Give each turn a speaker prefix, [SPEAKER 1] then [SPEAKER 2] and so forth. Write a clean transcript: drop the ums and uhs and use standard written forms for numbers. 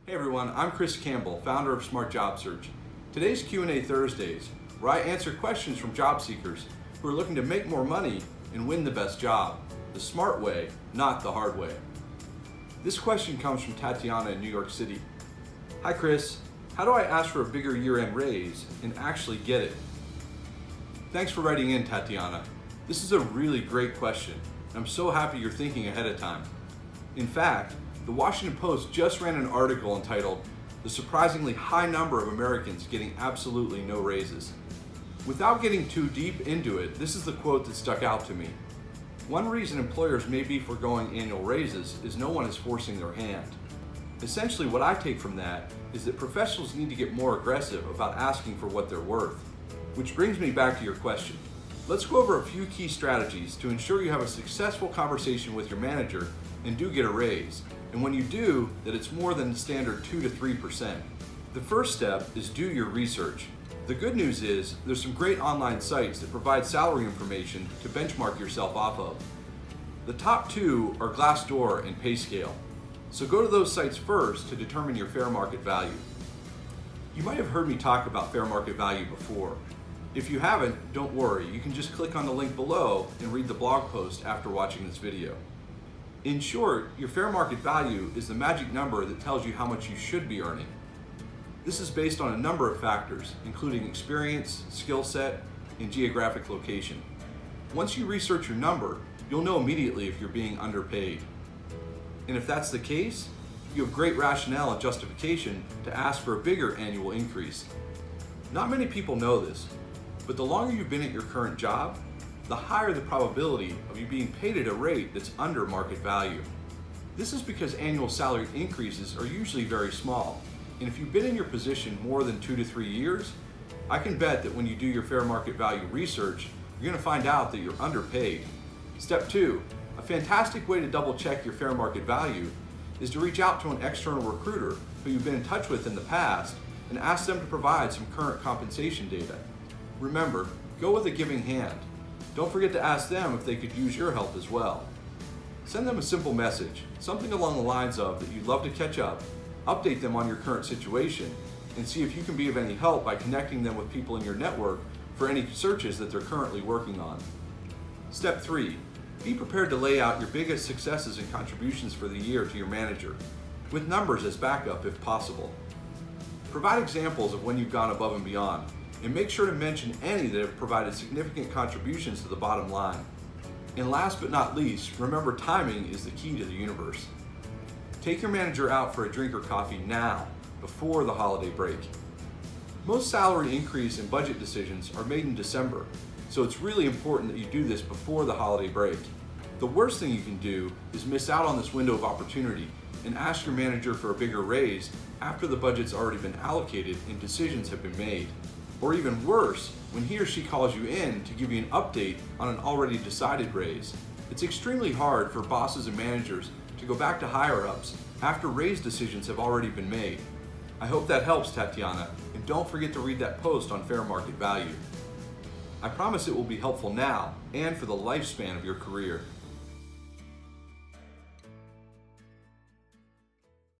[SPEAKER 1] Hey everyone, I'm Chris Campbell, founder of Smart Job Search. Today's Q&A Thursdays, where I answer questions from job seekers who are looking to make more money and win the best job, the smart way, not the hard way. This question comes from Tatiana in New York City. Hi Chris, how do I ask for a bigger year-end raise and actually get it? Thanks for writing in, Tatiana. This is a really great question. I'm so happy you're thinking ahead of time. In fact, the Washington Post just ran an article entitled, "The Surprisingly High Number of Americans Getting Absolutely No Raises." Without getting too deep into it, this is the quote that stuck out to me. One reason employers may be foregoing annual raises is no one is forcing their hand. Essentially, what I take from that is that professionals need to get more aggressive about asking for what they're worth. Which brings me back to your question. Let's go over a few key strategies to ensure you have a successful conversation with your manager and do get a raise. And when you do, that it's more than the standard 2 to 3%. The first step is do your research. The good news is there's some great online sites that provide salary information to benchmark yourself off of. The top two are Glassdoor and PayScale. So go to those sites first to determine your fair market value. You might have heard me talk about fair market value before. If you haven't, don't worry, you can just click on the link below and read the blog post after watching this video. In short, your fair market value is the magic number that tells you how much you should be earning. This is based on a number of factors, including experience, skill set, and geographic location. Once you research your number, you'll know immediately if you're being underpaid. And if that's the case, you have great rationale and justification to ask for a bigger annual increase. Not many people know this, but the longer you've been at your current job, the higher the probability of you being paid at a rate that's under market value. This is because annual salary increases are usually very small, and if you've been in your position more than 2 to 3 years, I can bet that when you do your fair market value research, you're going to find out that you're underpaid. Step 2, a fantastic way to double check your fair market value is to reach out to an external recruiter who you've been in touch with in the past and ask them to provide some current compensation data. Remember, go with a giving hand. Don't forget to ask them if they could use your help as well. Send them a simple message, something along the lines of that you'd love to catch up, update them on your current situation, and see if you can be of any help by connecting them with people in your network for any searches that they're currently working on. Step 3, be prepared to lay out your biggest successes and contributions for the year to your manager, with numbers as backup if possible. Provide examples of when you've gone above and beyond, and make sure to mention any that have provided significant contributions to the bottom line. And last but not least, remember timing is the key to the universe. Take your manager out for a drink or coffee now, before the holiday break. Most salary increase and budget decisions are made in December, so it's really important that you do this before the holiday break. The worst thing you can do is miss out on this window of opportunity and ask your manager for a bigger raise after the budget's already been allocated and decisions have been made. Or even worse, when he or she calls you in to give you an update on an already decided raise. It's extremely hard for bosses and managers to go back to higher-ups after raise decisions have already been made. I hope that helps, Tatiana, and don't forget to read that post on fair market value. I promise it will be helpful now and for the lifespan of your career.